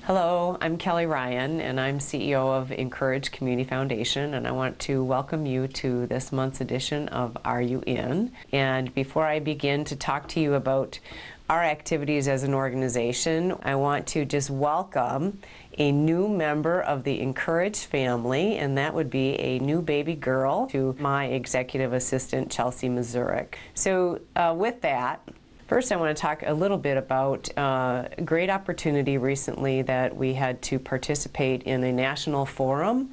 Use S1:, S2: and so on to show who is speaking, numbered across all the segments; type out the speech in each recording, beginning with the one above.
S1: Hello, I'm Kelly Ryan, and I'm CEO of Incourage Community Foundation, and I want to welcome you to this month's edition of Are You In? And before I begin to talk to you about our activities as an organization, I want to just welcome a new member of the Incourage family, and that would be a new baby girl to my executive assistant, Chelsea Mazurek. So with that, first, I want to talk a little bit about a great opportunity recently that we had to participate in a national forum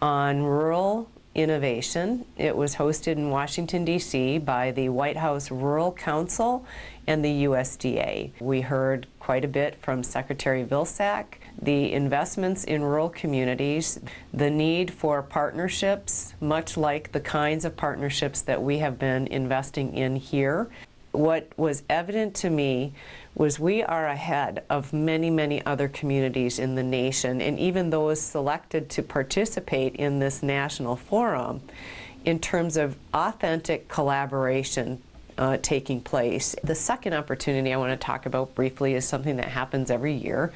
S1: on rural innovation. It was hosted in Washington, D.C. by the White House Rural Council and the USDA. We heard quite a bit from Secretary Vilsack, the investments in rural communities, the need for partnerships, much like the kinds of partnerships that we have been investing in here. What was evident to me was we are ahead of many, many other communities in the nation, and even those selected to participate in this national forum in terms of authentic collaboration taking place. The second opportunity I want to talk about briefly is something that happens every year,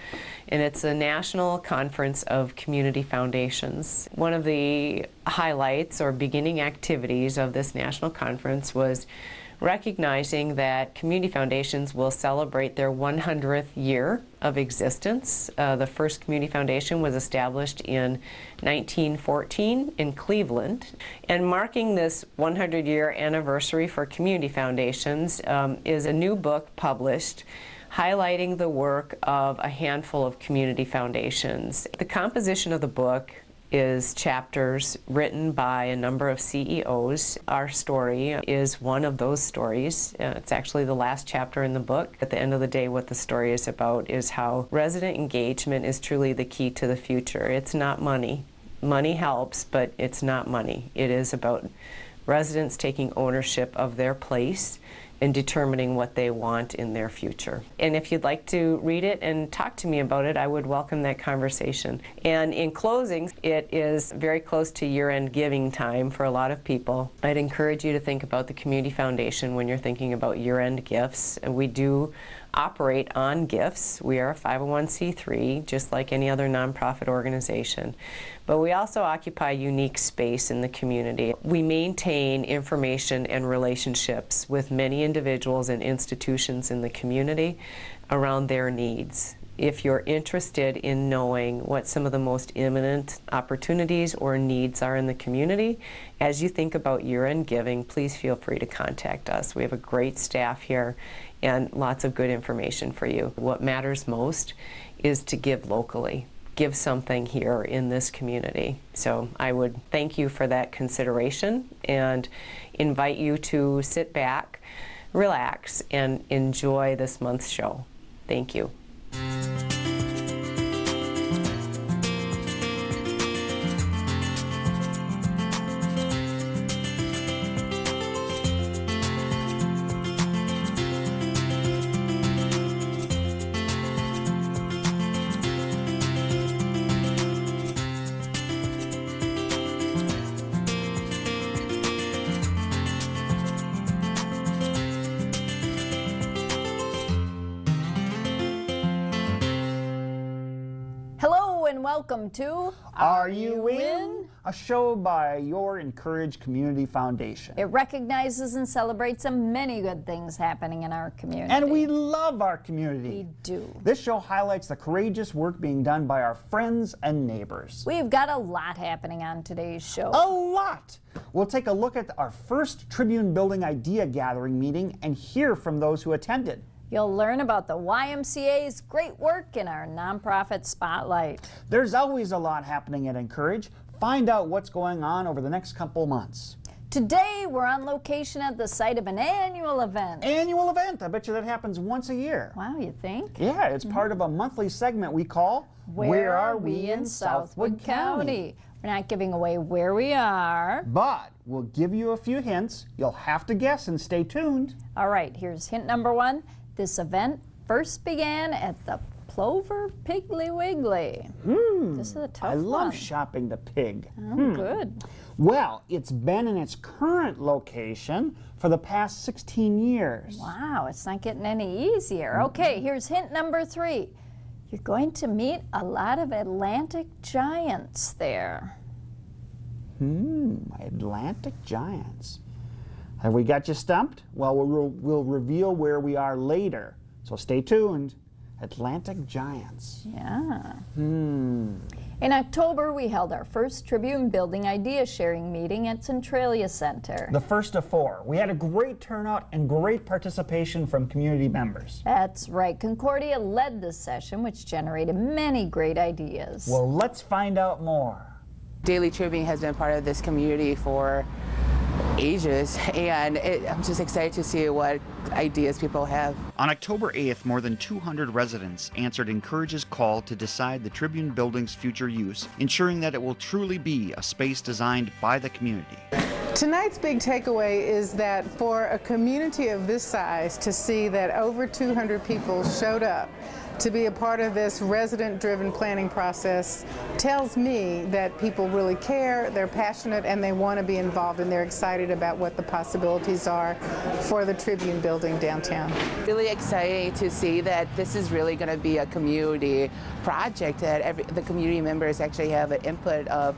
S1: and it's a national conference of community foundations. One of the highlights or beginning activities of this national conference was recognizing that community foundations will celebrate their 100th year of existence. The first community foundation was established in 1914 in Cleveland. And marking this 100-year anniversary for community foundations is a new book published highlighting the work of a handful of community foundations. The composition of the book is chapters written by a number of CEOs. Our story is one of those stories. It's actually the last chapter in the book. At the end of the day, what the story is about is how resident engagement is truly the key to the future. It's not money. Money helps, but it's not money. It is about residents taking ownership of their place and determining what they want in their future. And if you'd like to read it and talk to me about it, I would welcome that conversation. And in closing, it is very close to year-end giving time for a lot of people. I'd encourage you to think about the Community Foundation when you're thinking about year-end gifts. And we do operate on gifts. We are a 501c3, just like any other nonprofit organization. But we also occupy unique space in the community. We maintain information and relationships with many individuals and institutions in the community around their needs. If you're interested in knowing what some of the most imminent opportunities or needs are in the community, as you think about year-end giving, please feel free to contact us. We have a great staff here and lots of good information for you. What matters most is to give locally. Give something here in this community. So I would thank you for that consideration and invite you to sit back, relax, and enjoy this month's show. Thank you.
S2: Welcome to
S3: Are You In? A show by your Incourage Community Foundation.
S2: It recognizes and celebrates the many good things happening in our community.
S3: And we love our community.
S2: We do.
S3: This show highlights the courageous work being done by our friends and neighbors.
S2: We've got a lot happening on today's show.
S3: A lot! We'll take a look at our first Tribune Building Idea Gathering meeting and hear from those who attended.
S2: You'll learn about the YMCA's great work in our nonprofit spotlight.
S3: There's always a lot happening at Incourage. Find out what's going on over the next couple months.
S2: Today, we're on location at the site of an annual event.
S3: Annual event? I bet you that happens once a year.
S2: Wow, you think?
S3: Yeah, it's part of a monthly segment we call
S2: Where Are We in Southwood County? We're not giving away where we are,
S3: but we'll give you a few hints. You'll have to guess and stay tuned.
S2: All right, here's hint number one. This event first began at the Plover Piggly Wiggly. This is a tough one.
S3: I love shopping the pig.
S2: Oh, good.
S3: Well, it's been in its current location for the past 16 years.
S2: Wow, it's not getting any easier. Okay, here's hint number 3. You're going to meet a lot of Atlantic giants there.
S3: Atlantic giants. Have we got you stumped? Well, we'll reveal where we are later. So stay tuned. Atlantic giants.
S2: Yeah. In October, we held our first Tribune Building Idea Sharing meeting at Centralia Center.
S3: The first of 4. We had a great turnout and great participation from community members.
S2: That's right. Concordia led this session, which generated many great ideas.
S3: Well, let's find out more.
S4: Daily Tribune has been part of this community for ages, and I'm just excited to see what ideas people have.
S5: On October 8th, more than 200 residents answered Incourage's call to decide the Tribune building's future use, ensuring that it will truly be a space designed by the community.
S6: Tonight's big takeaway is that for a community of this size to see that over 200 people showed up to be a part of this resident-driven planning process tells me that people really care, they're passionate, and they want to be involved, and they're excited about what the possibilities are for the Tribune building downtown.
S4: Really exciting to see that this is really going to be a community project, that the community members actually have an input of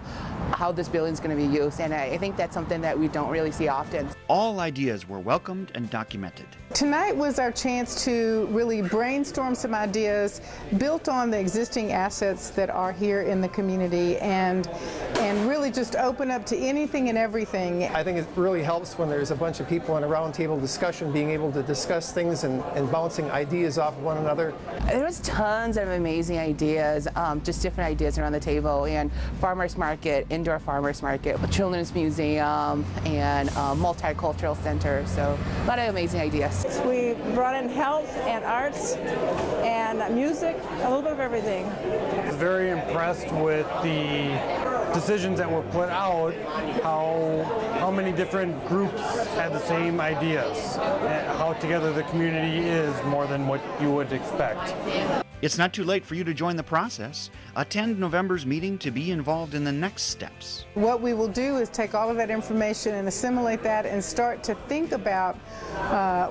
S4: how this building is going to be used, and I think that's something that we don't really see often.
S5: All ideas were welcomed and documented.
S6: Tonight was our chance to really brainstorm some ideas built on the existing assets that are here in the community, and really just open up to anything and everything.
S7: I think it really helps when there's a bunch of people in a roundtable discussion, being able to discuss things and bouncing ideas off one another.
S4: There was tons of amazing ideas, just different ideas around the table, and farmers market, indoor farmers market, a children's museum, and multicultural center, so a lot of amazing ideas.
S8: We brought in health and arts and music, a little bit of everything.
S9: I was very impressed with the decisions that were put out, how many different groups had the same ideas, and how together the community is more than what you would expect.
S5: It's not too late for you to join the process. Attend November's meeting to be involved in the next steps.
S6: What we will do is take all of that information and assimilate that and start to think about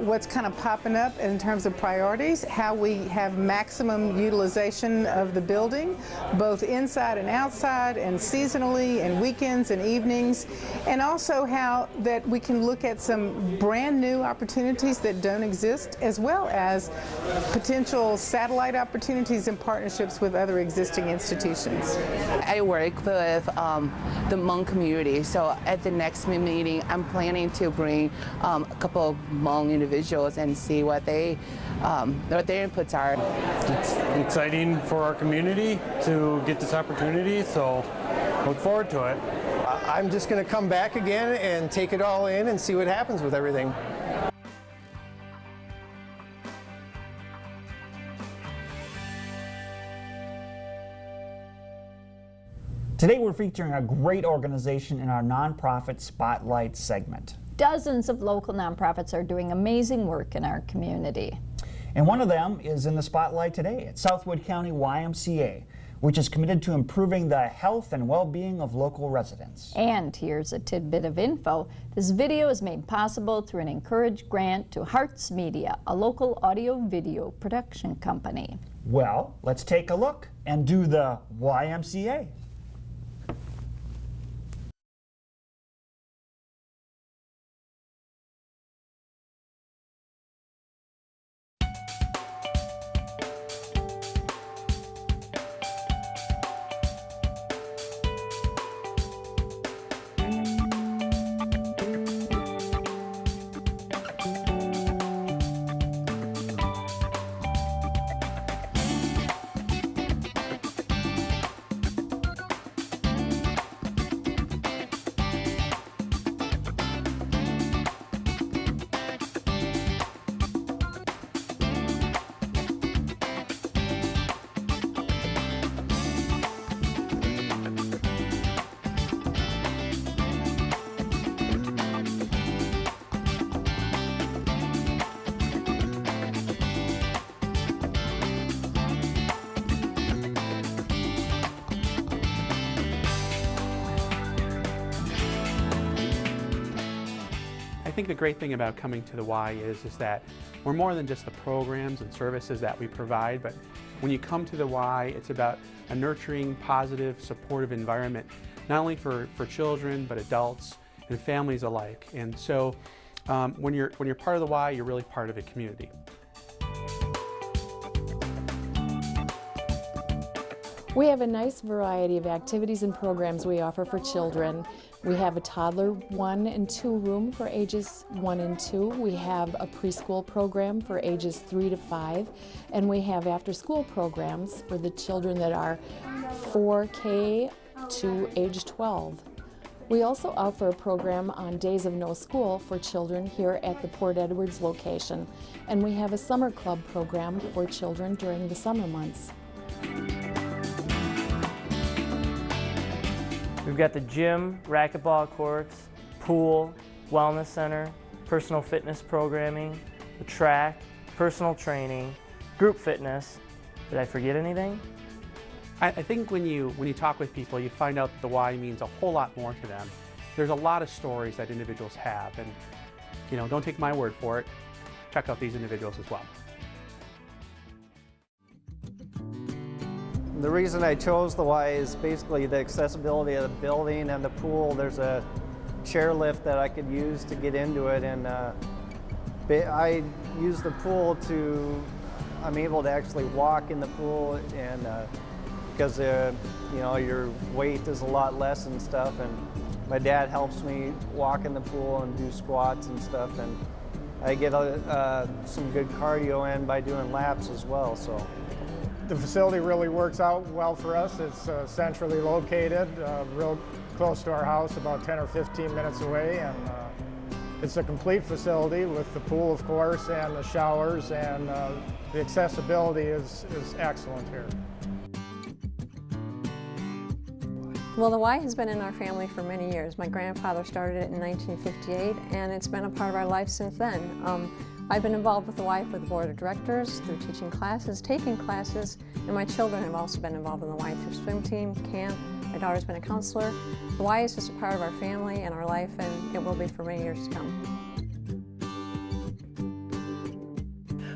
S6: what's kind of popping up in terms of priorities, how we have maximum utilization of the building, both inside and outside, and seasonally, and weekends and evenings, and also how that we can look at some brand new opportunities that don't exist, as well as potential satellite opportunities and partnerships with other existing institutions.
S4: I work with the Hmong community, so at the next meeting I'm planning to bring a couple of Hmong individuals and see what their inputs are.
S9: It's exciting for our community to get this opportunity, so look forward to it.
S7: I'm just going to come back again and take it all in and see what happens with everything.
S3: Today we're featuring a great organization in our Nonprofit Spotlight segment.
S2: Dozens of local nonprofits are doing amazing work in our community.
S3: And one of them is in the spotlight today at Southwood County YMCA, which is committed to improving the health and well-being of local residents.
S2: And here's a tidbit of info. This video is made possible through an Incourage grant to Hearts Media, a local audio-video production company.
S3: Well, let's take a look and do the YMCA.
S10: think the great thing about coming to the Y is that we're more than just the programs and services that we provide, but when you come to the Y, it's about a nurturing, positive, supportive environment, not only for children, but adults and families alike. And so when you're part of the Y, you're really part of a community.
S11: We have a nice variety of activities and programs we offer for children. We have a toddler 1 and 2 room for ages 1 and 2. We have a preschool program for ages 3 to 5. And we have after-school programs for the children that are 4K to age 12. We also offer a program on days of no school for children here at the Port Edwards location. And we have a summer club program for children during the summer months.
S12: We've got the gym, racquetball courts, pool, wellness center, personal fitness programming, the track, personal training, group fitness. Did I forget anything?
S10: I think when you talk with people, you find out that the Y means a whole lot more to them. There's a lot of stories that individuals have, and don't take my word for it. Check out these individuals as well.
S13: The reason I chose the Y is basically the accessibility of the building and the pool. There's a chairlift that I could use to get into it, and I use the pool I'm able to actually walk in the pool, and because your weight is a lot less and stuff, and my dad helps me walk in the pool and do squats and stuff, and I get some good cardio in by doing laps as well. So.
S7: The facility really works out well for us. It's centrally located, real close to our house, about 10 or 15 minutes away, and it's a complete facility with the pool, of course, and the showers, and the accessibility is excellent here.
S14: Well, the Y has been in our family for many years. My grandfather started it in 1958, and it's been a part of our life since then. I've been involved with the Y for the board of directors, through teaching classes, taking classes, and my children have also been involved in the Y through swim team, camp. My daughter's been a counselor. The Y is just a part of our family and our life, and it will be for many years to come.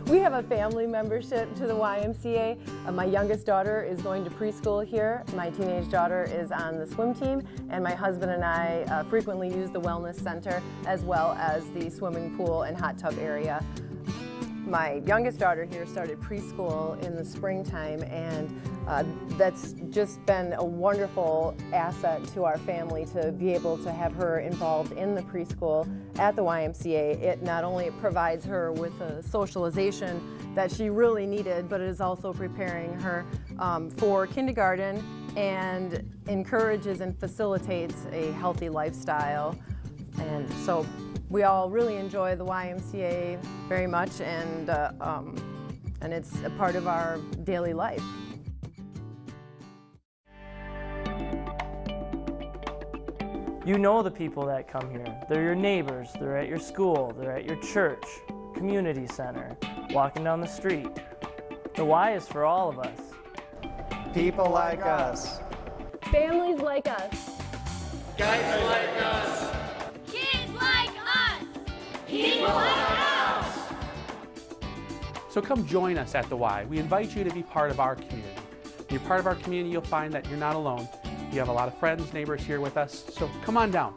S15: We have a family membership to the YMCA. My youngest daughter is going to preschool here. My teenage daughter is on the swim team, and my husband and I frequently use the wellness center as well as the swimming pool and hot tub area. My youngest daughter here started preschool in the springtime, and that's just been a wonderful asset to our family to be able to have her involved in the preschool at the YMCA. It not only provides her with a socialization that she really needed, but it is also preparing her for kindergarten and encourages and facilitates a healthy lifestyle. And so we all really enjoy the YMCA very much, and it's a part of our daily life.
S12: You know the people that come here. They're your neighbors, they're at your school, they're at your church, community center, walking down the street. The Y is for all of us.
S13: People like us.
S16: Families like us.
S17: Guys like us.
S16: Kids like us. People like us.
S10: So come join us at the Y. We invite you to be part of our community. When you're part of our community, you'll find that you're not alone. You have a lot of friends, neighbors here with us, so come on down.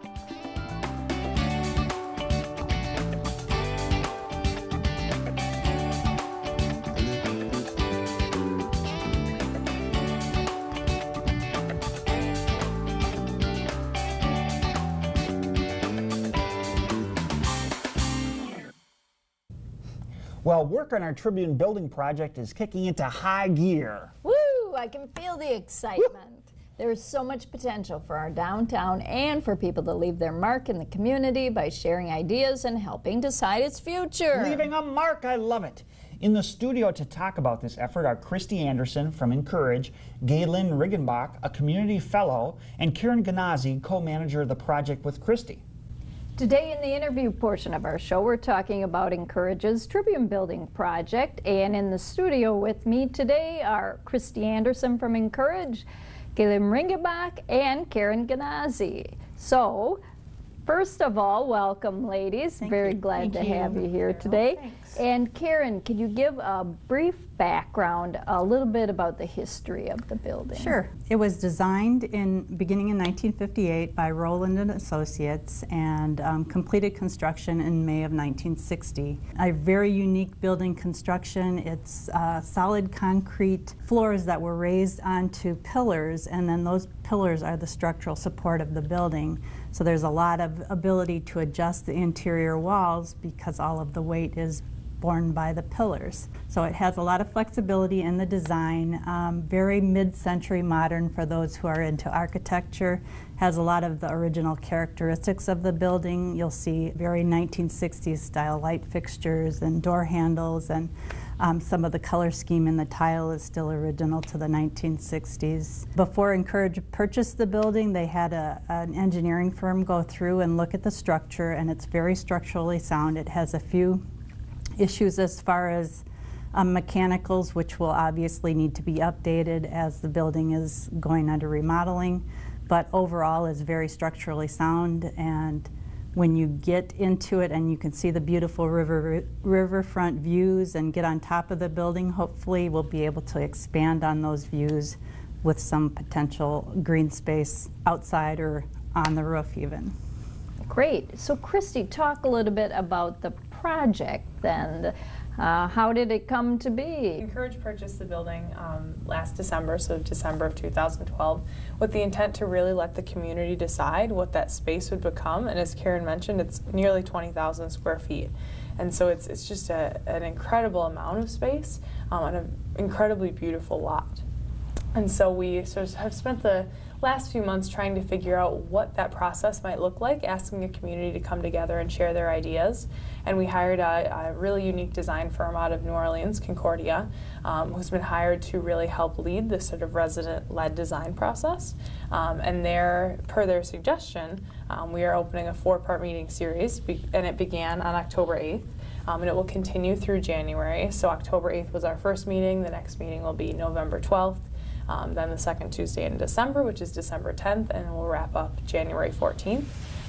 S3: Well, work on our Tribune building project is kicking into high gear.
S2: Woo! I can feel the excitement. There is so much potential for our downtown and for people to leave their mark in the community by sharing ideas and helping decide its future.
S3: Leaving a mark, I love it. In the studio to talk about this effort are Christy Anderson from Incourage, Galen Riggenbach, a community fellow, and Karen Ganazzi, co-manager of the project with Christy.
S2: Today in the interview portion of our show, we're talking about Incourage's Tribune Building Project, and in the studio with me today are Christy Anderson from Incourage, Galen Riggenbach, and Karen Ganazzi. So, First of all, welcome, ladies. Very glad to have you here today.
S18: Thanks.
S2: And Karen, could you give a brief background, a little bit about the history of the building?
S18: Sure. It was designed beginning in 1958 by Rowland and Associates and completed construction in May of 1960. A very unique building construction. It's solid concrete floors that were raised onto pillars, and then those pillars are the structural support of the building. So there's a lot of ability to adjust the interior walls because all of the weight is borne by the pillars. So it has a lot of flexibility in the design, very mid-century modern for those who are into architecture, has a lot of the original characteristics of the building. You'll see very 1960s style light fixtures and door handles, and some of the color scheme in the tile is still original to the 1960s. Before Incourage purchased the building, they had an engineering firm go through and look at the structure, and it's very structurally sound. It has a few issues as far as mechanicals, which will obviously need to be updated as the building is going under remodeling, but overall is very structurally sound. And when you get into it and you can see the beautiful riverfront views and get on top of the building, hopefully we'll be able to expand on those views with some potential green space outside or on the roof even.
S2: Great. So Christy, talk a little bit about the project then. How did it come to be?
S19: Incourage purchased the building last December, so December of 2012, with the intent to really let the community decide what that space would become. And as Karen mentioned, it's nearly 20,000 square feet. And so it's just an incredible amount of space on an incredibly beautiful lot. And so we sort of have spent the last few months trying to figure out what that process might look like, asking the community to come together and share their ideas. And we hired a really unique design firm out of New Orleans, Concordia, who's been hired to really help lead this sort of resident-led design process. And per their suggestion, we are opening a 4-part meeting series, and it began on October 8th. And it will continue through January. So October 8th was our first meeting. The next meeting will be November 12th. Then the second Tuesday in December, which is December 10th, and we'll wrap up January 14th.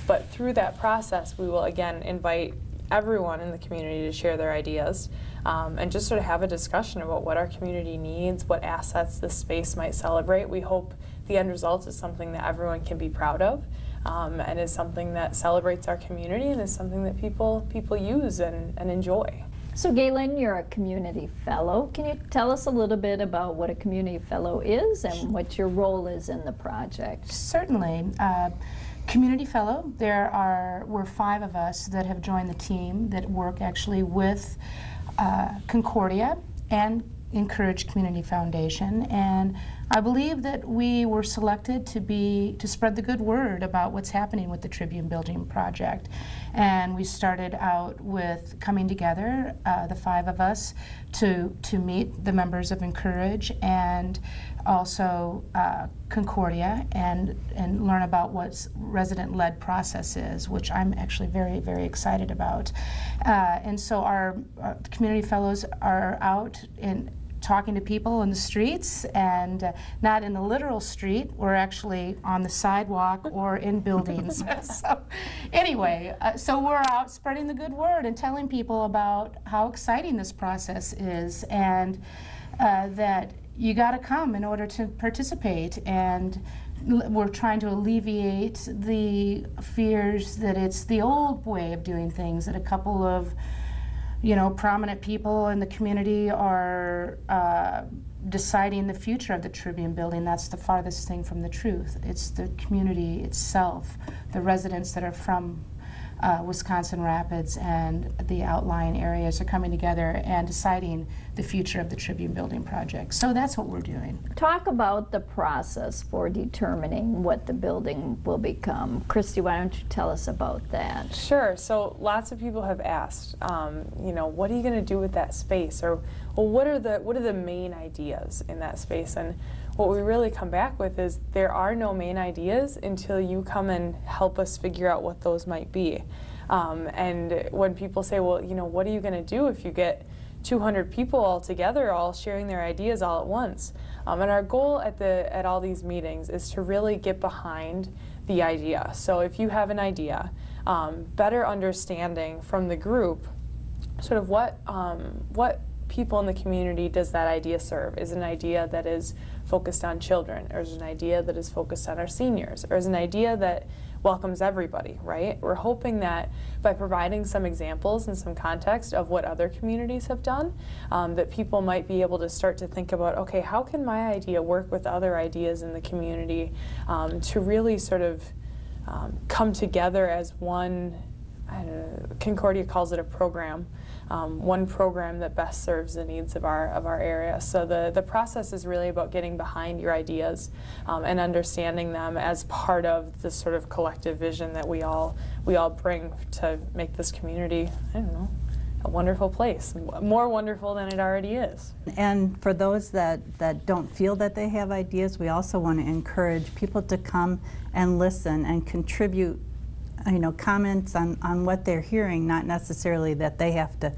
S19: But through that process, we will again invite everyone in the community to share their ideas and just sort of have a discussion about what our community needs, what assets this space might celebrate. We hope the end result is something that everyone can be proud of and is something that celebrates our community and is something that people use and enjoy.
S2: So Galen, you're a community fellow. Can you tell us a little bit about what a community fellow is and what your role is in the project?
S20: Certainly. Community fellow, we're 5 of us that have joined the team that work actually with Concordia and Incourage Community Foundation, and I believe that we were selected to spread the good word about what's happening with the Tribune Building project. And we started out with coming together, the 5 of us, to meet the members of Incourage and also Concordia and learn about what resident-led process is, which I'm actually very, very excited about. And so our community fellows are out talking to people in the streets, and not in the literal street. We're actually on the sidewalk or in buildings. So anyway, so we're out spreading the good word and telling people about how exciting this process is, and that you got to come in order to participate. And we're trying to alleviate the fears that it's the old way of doing things, that a couple of prominent people in the community are deciding the future of the Tribune Building. That's the farthest thing from the truth. It's the community itself, the residents that are from Wisconsin Rapids and the outlying areas are coming together and deciding the future of the Tribune Building project. So that's what we're doing.
S2: Talk about the process for determining what the building will become. Christy, why don't you tell us about that?
S19: Sure. So lots of people have asked, what are you going to do with that space? Or, well, what are the main ideas in that space? And what we really come back with is there are no main ideas until you come and help us figure out what those might be. And when people say, well, what are you going to do if you get 200 people all together, all sharing their ideas all at once? And our goal at all these meetings is to really get behind the the idea. So if you have an idea, better understanding from the group sort of what people in the community does that idea serve? Is it an idea that is focused on children, or is it an idea that is focused on our seniors, or is it an idea that welcomes everybody, right? We're hoping that by providing some examples and some context of what other communities have done, that people might be able to start to think about, okay, how can my idea work with other ideas in the community to really sort of come together as one, I don't know, Concordia calls it a program, one program that best serves the needs of our area. So the process is really about getting behind your ideas and understanding them as part of the sort of collective vision that we all bring to make this community, I don't know, a wonderful place, more wonderful than it already is.
S18: And for those that don't feel that they have ideas, we also want to encourage people to come and listen and contribute, you know, comments on what they're hearing, not necessarily that they have to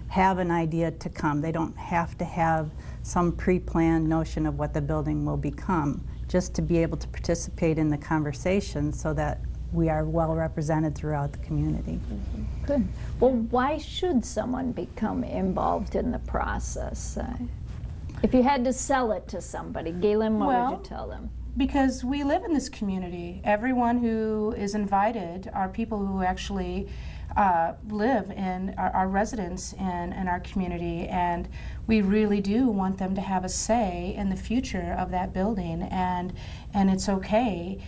S18: have an idea to come. They don't have to have some pre-planned notion of what the building will become, just to be able to participate in the conversation so that we are well represented throughout the community.
S2: Good. Well, why should someone become involved in the process? If you had to sell it to somebody, Galen, what would you tell them?
S20: Because we live in this community. Everyone who is invited are people who actually live in our residents in our community, and we really do want them to have a say in the future of that building, and it's okay.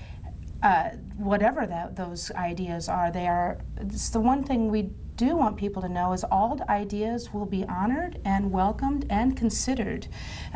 S20: Whatever those ideas are, it's the one thing we do want people to know is all ideas will be honored and welcomed and considered,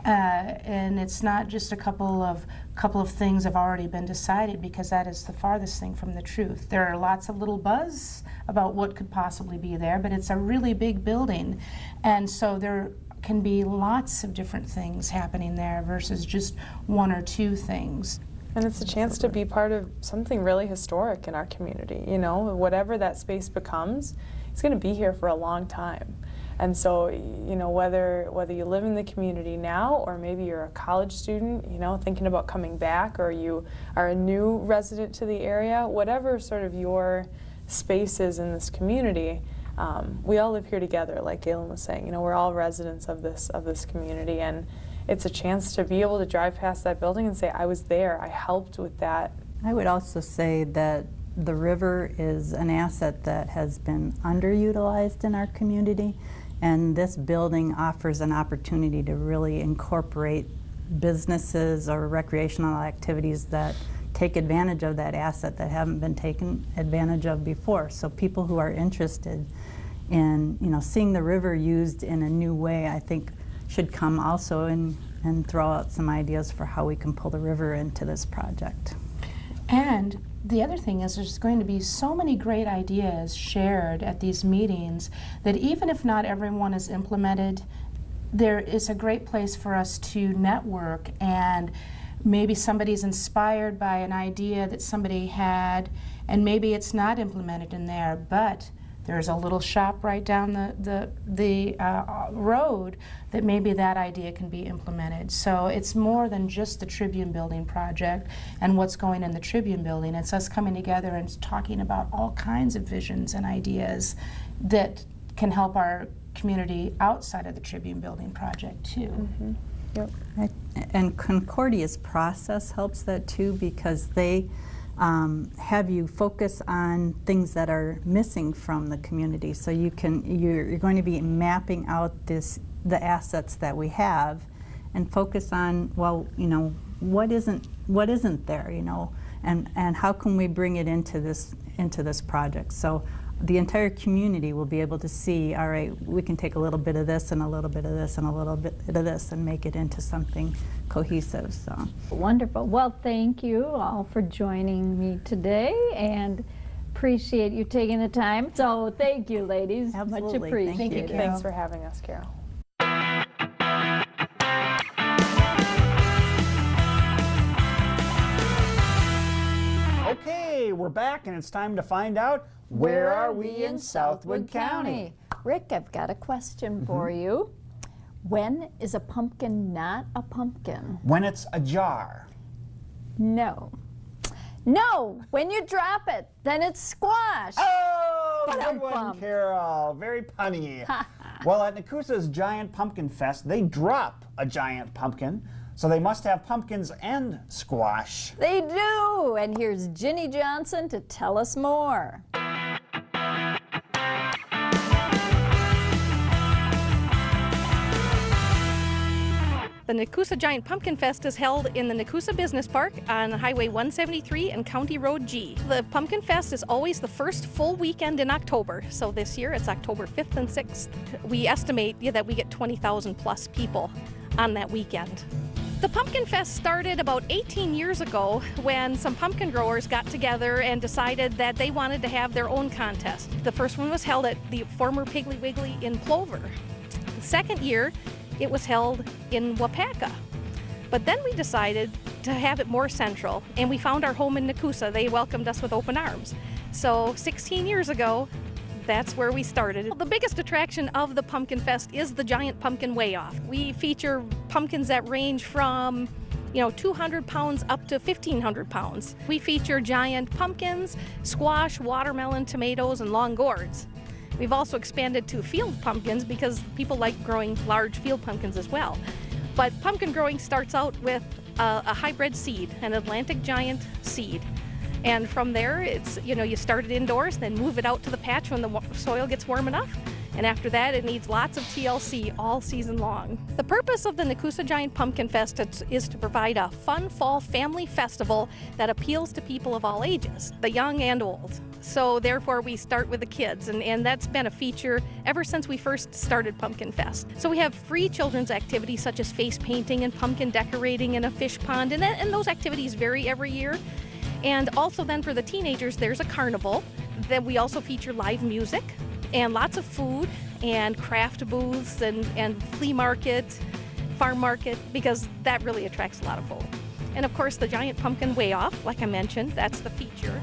S20: and it's not just a couple of things have already been decided, because that is the farthest thing from the truth. There are lots of little buzz about what could possibly be there, but it's a really big building, and so there can be lots of different things happening there versus just one or two things.
S19: And it's a chance to be part of something really historic in our community. You know, whatever that space becomes, it's going to be here for a long time. And so, you know, whether you live in the community now, or maybe you're a college student, you know, thinking about coming back, or you are a new resident to the area, whatever sort of your space is in this community, we all live here together, like Galen was saying. You know, we're all residents of this community, and it's a chance to be able to drive past that building and say, I was there, I helped with that.
S18: I would also say that the river is an asset that has been underutilized in our community, and this building offers an opportunity to really incorporate businesses or recreational activities that take advantage of that asset that haven't been taken advantage of before. So people who are interested in, you know, seeing the river used in a new way, I think should come also and throw out some ideas for how we can pull the river into this project.
S20: And the other thing is there's going to be so many great ideas shared at these meetings that even if not everyone is implemented, there is a great place for us to network, and maybe somebody's inspired by an idea that somebody had, and maybe it's not implemented in there, but there's a little shop right down the road that maybe that idea can be implemented. So it's more than just the Tribune Building project and what's going in the Tribune Building. It's us coming together and talking about all kinds of visions and ideas that can help our community outside of the Tribune Building project too.
S19: Mm-hmm. Yep.
S18: And Concordia's process helps that too, because they have you focus on things that are missing from the community. So you're going to be mapping out the assets that we have, and focus on, well, you know, what isn't there, you know, and how can we bring it into this project. So the entire community will be able to see, all right, we can take a little bit of this and a little bit of this and a little bit of this and make it into something cohesive. So
S2: wonderful. Well, thank you all for joining me today, and appreciate you taking the time. So thank you, ladies.
S18: Absolutely.
S2: Much appreciated.
S20: Thank you, Carol.
S19: Thanks for having us, Carol.
S3: Okay, we're back, and it's time to find out, where are we in Southwood County?
S2: Rick, I've got a question for you. When is a pumpkin not a pumpkin?
S3: When it's a jar.
S2: No. No, when you drop it, then it's squash.
S3: Oh, good
S2: Ba-dum-bum.
S3: one, Carol. Very punny. Well, at Nakusa's Giant Pumpkin Fest, they drop a giant pumpkin, so they must have pumpkins and squash.
S2: They do, and here's Ginny Johnson to tell us more.
S21: The Nakusa Giant Pumpkin Fest is held in the Nakusa Business Park on Highway 173 and County Road G. The Pumpkin Fest is always the first full weekend in October, so this year it's October 5th and 6th. We estimate that we get 20,000 plus people on that weekend. The Pumpkin Fest started about 18 years ago when some pumpkin growers got together and decided that they wanted to have their own contest. The first one was held at the former Piggly Wiggly in Plover. The second year, it was held in Wapaka. But then we decided to have it more central, and we found our home in Nakusa. They welcomed us with open arms. So 16 years ago, that's where we started. The biggest attraction of the Pumpkin Fest is the Giant Pumpkin Weigh-Off. We feature pumpkins that range from 200 pounds up to 1,500 pounds. We feature giant pumpkins, squash, watermelon, tomatoes, and long gourds. We've also expanded to field pumpkins because people like growing large field pumpkins as well. But pumpkin growing starts out with a hybrid seed, an Atlantic giant seed. And from there, it's, you start it indoors, then move it out to the patch when the soil gets warm enough. And after that, it needs lots of TLC all season long. The purpose of the Nakusa Giant Pumpkin Fest is to provide a fun fall family festival that appeals to people of all ages, the young and old. So therefore, we start with the kids, and that's been a feature ever since we first started Pumpkin Fest. So we have free children's activities such as face painting and pumpkin decorating and a fish pond, and those activities vary every year. And also then for the teenagers, there's a carnival. Then we also feature live music and lots of food and craft booths and flea market, farm market, because that really attracts a lot of folk. And of course the Giant Pumpkin Weigh-Off, like I mentioned, that's the feature.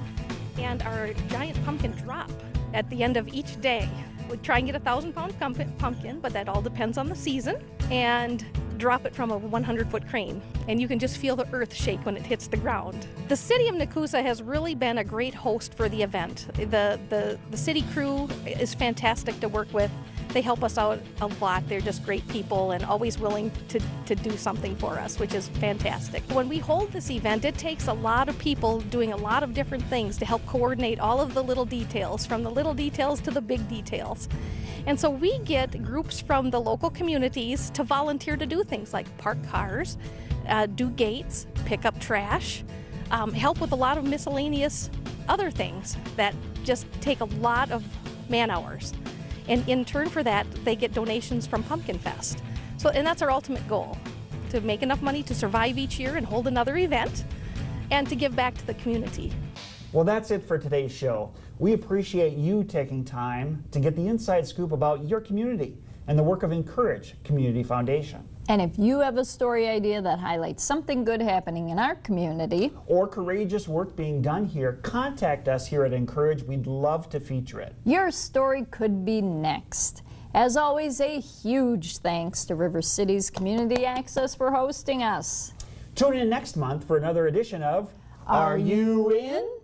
S21: And our giant pumpkin drop at the end of each day. We try and get a 1,000-pound pumpkin, but that all depends on the season, and drop it from a 100-foot crane. And you can just feel the earth shake when it hits the ground. The city of Nakusa has really been a great host for the event. The city crew is fantastic to work with. They help us out a lot. They're just great people and always willing to do something for us, which is fantastic. When we hold this event, it takes a lot of people doing a lot of different things to help coordinate all of the little details, from the little details to the big details. And so we get groups from the local communities to volunteer to do things like park cars, do gates, pick up trash, help with a lot of miscellaneous other things that just take a lot of man-hours. And in turn for that, they get donations from Pumpkin Fest. And that's our ultimate goal, to make enough money to survive each year and hold another event, and to give back to the community.
S3: Well, that's it for today's show. We appreciate you taking time to get the inside scoop about your community and the work of Incourage Community Foundation.
S2: And if you have a story idea that highlights something good happening in our community,
S3: or courageous work being done here, contact us here at Incourage. We'd love to feature it.
S2: Your story could be next. As always, a huge thanks to River Cities Community Access for hosting us.
S3: Tune in next month for another edition of
S2: Are You In?